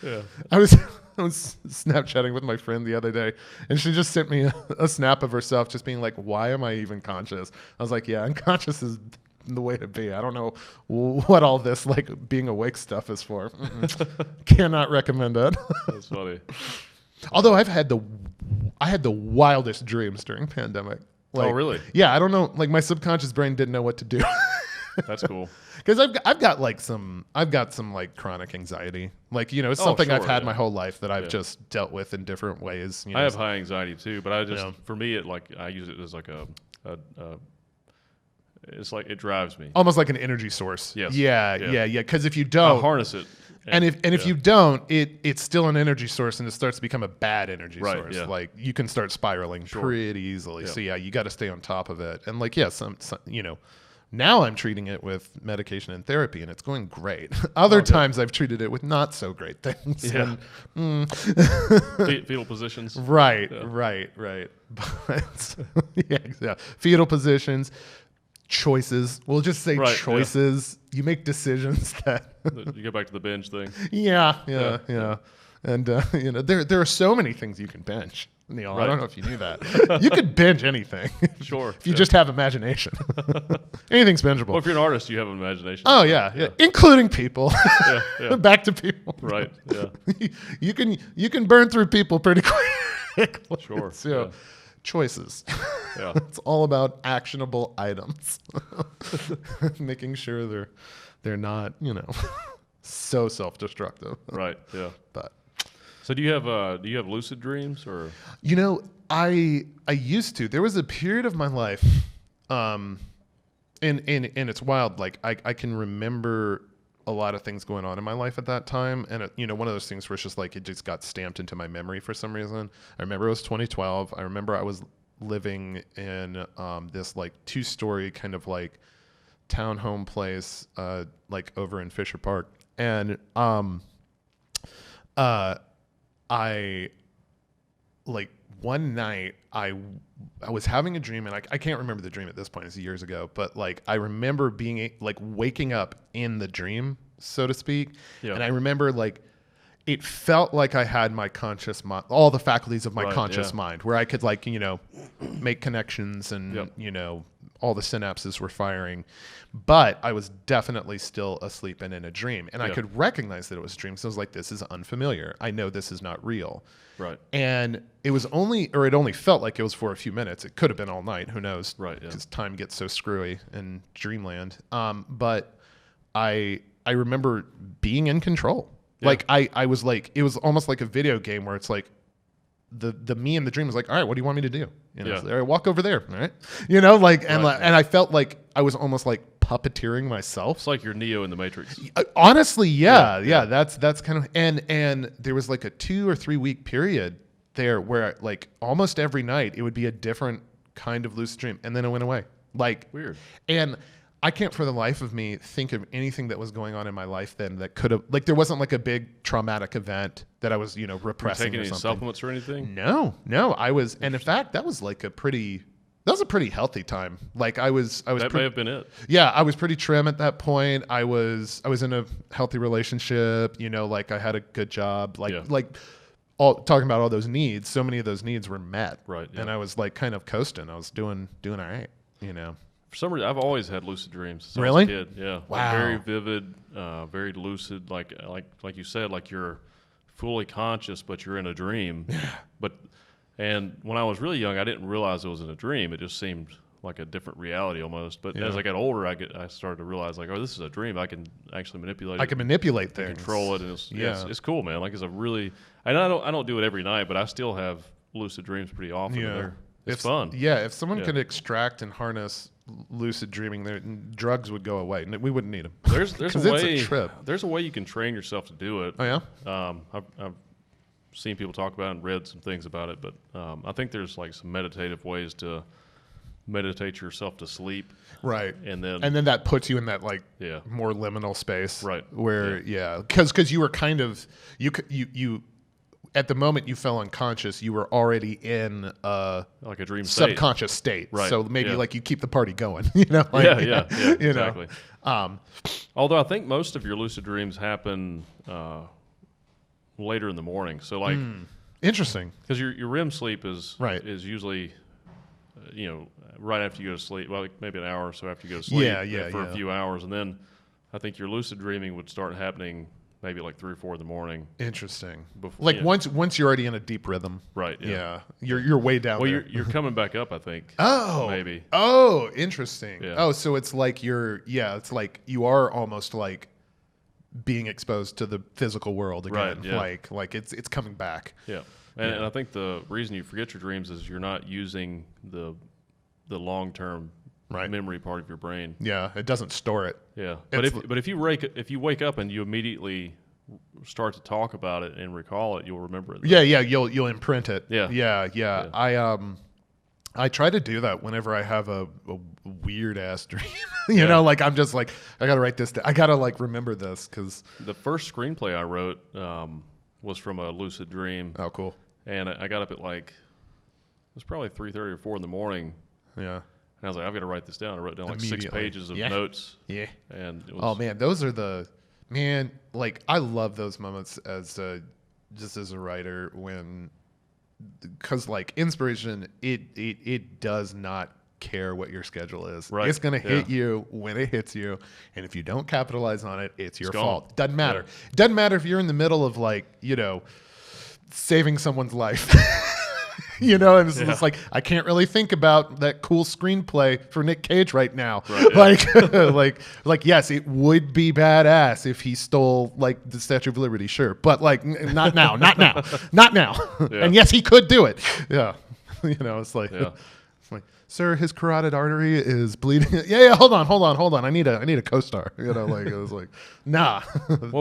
Yeah. I was Snapchatting with my friend the other day, and she just sent me a snap of herself just being like, why am I even conscious? I was like, yeah, unconscious is the way to be. I don't know what all this like being awake stuff is for. Cannot recommend it. That's funny. Although I had the wildest dreams during pandemic. Like, oh, really? Yeah, I don't know. Like my subconscious brain didn't know what to do. That's cool. Because I've got some like chronic anxiety. Like, you know, it's something I've had my whole life that I've just dealt with in different ways. You know? I have high anxiety too, but I just for me it like I use it as like a it's like it drives me. Almost like an energy source. Yes. Yeah. Because if you don't harness it, and if you don't, it's still an energy source, and it starts to become a bad energy source. Yeah. Like you can start spiraling pretty easily. So yeah, you got to stay on top of it. And like some you know. Now I'm treating it with medication and therapy, and it's going great. Other times I've treated it with not so great things. Yeah. Fetal positions. Right. But yeah. Fetal positions, choices. We'll just say choices. You make decisions that you go back to the binge thing. Yeah. And you know, there are so many things you can binge. Neil, I don't know if you knew that. You could binge anything. Sure. If you just have imagination. Anything's bingeable. Well, if you're an artist, you have an imagination. Oh, yeah. Including people. Back to people. Right, yeah. You can burn through people pretty quick. Sure. So, choices. Yeah. It's all about actionable items. Making sure they're not, you know, so self-destructive. Right, yeah. But so do you have lucid dreams or? You know, I used to. There was a period of my life, and it's wild. Like I can remember a lot of things going on in my life at that time, and you know, one of those things where it's just like it just got stamped into my memory for some reason. I remember it was 2012. I remember I was living in this like 2-story kind of like townhome place, like over in Fisher Park, and I like one night I was having a dream, and I can't remember the dream at this point. It's years ago, but like I remember being like waking up in the dream, so to speak. Yeah. And I remember like it felt like I had my conscious mind, all the faculties of my conscious mind, where I could like, you know, make connections and, you know, all the synapses were firing, but I was definitely still asleep and in a dream. And I could recognize that it was a dream. So I was like, this is unfamiliar. I know this is not real. Right. And it only felt like it was for a few minutes. It could have been all night. Who knows? Right. Yeah. Because time gets so screwy in dreamland. But I remember being in control. Yeah. Like I was like, it was almost like a video game where it's like, the me in the dream was like, all right, what do you want me to do? You know, all right, walk over there. All right. You know, like, and I felt like I was almost like puppeteering myself. It's like you're Neo in the Matrix. Honestly, yeah. That's kind of, and there was like a 2 or 3 week period there where like almost every night it would be a different kind of lucid dream, and then it went away. Like weird. And I can't for the life of me think of anything that was going on in my life then that could have, like, there wasn't like a big traumatic event that I was, you know, repressing taking or any something. supplements or anything? No, I was, and in fact, that was a pretty healthy time. Like I was. That may have been it. Yeah, I was pretty trim at that point. I was in a healthy relationship. You know, like I had a good job. Like talking about all those needs. So many of those needs were met. Right. Yeah. And I was like kind of coasting. I was doing all right. You know. For some reason, I've always had lucid dreams since really? I was a kid. Yeah. Wow. Like very vivid, very lucid. Like you said, like you're fully conscious, but you're in a dream. Yeah. And when I was really young, I didn't realize it was in a dream. It just seemed like a different reality almost. But as I got older, I started to realize like, oh, this is a dream. I can actually manipulate it. I can manipulate things. Control it. And it's cool, man. Like it's a really, and I don't do it every night, but I still have lucid dreams pretty often. Yeah. It's fun. Yeah. If someone could extract and harness lucid dreaming, drugs would go away. We wouldn't need them. There's a way. It's a trip. There's a way you can train yourself to do it. Oh yeah. I've seen people talk about it and read some things about it, but I think there's like some meditative ways to meditate yourself to sleep. Right. And then that puts you in that like more liminal space. Right. Where because you were kind of you at the moment you fell unconscious, you were already in like a dream subconscious state. Right. So maybe like you keep the party going. You know. Like, exactly. Know. Although I think most of your lucid dreams happen later in the morning. So like, Interesting. because your REM sleep is Right. is usually, right after you go to sleep. Well, like maybe an hour or so after you go to sleep. For a few hours, and then I think your lucid dreaming would start happening maybe like 3 or 4 in the morning. Interesting. Before, Like once you're already in a deep rhythm. Right. Yeah. You're way down Well, there. you're coming back up, I think. Oh. Maybe. Oh, interesting. Yeah. Oh, so it's like it's like you are almost like being exposed to the physical world again. Right, yeah. Like it's coming back. Yeah. And I think the reason you forget your dreams is you're not using the long-term memory part of your brain. Yeah, it doesn't store it. Yeah. But if you wake up and you immediately start to talk about it and recall it, you'll remember it. Yeah, you'll imprint it. Yeah. Yeah. I try to do that whenever I have a weird ass dream. you know, like I'm just like, I gotta write this down. I gotta like remember this because the first screenplay I wrote was from a lucid dream. Oh, cool. And I got up at like, it was probably 3:30 or 4 in the morning. Yeah. And I was like, I've got to write this down. I wrote down like 6 pages of notes. Yeah. And it was, oh man, those are like I love those moments as just as a writer because like inspiration, it does not care what your schedule is. Right. It's gonna hit you when it hits you, and if you don't capitalize on it, it's your gone. fault. Doesn't matter. Yeah. Doesn't matter if you're in the middle of like saving someone's life. And it's just like, I can't really think about that cool screenplay for Nick Cage right now. Right, yeah. like, yes, it would be badass if he stole like the Statue of Liberty, sure, but like, not now. Yeah. And yes, he could do it. Yeah, it's like, Yeah. it's like, sir, his carotid artery is bleeding. Yeah, hold on. I need a co-star. Like it was like, nah.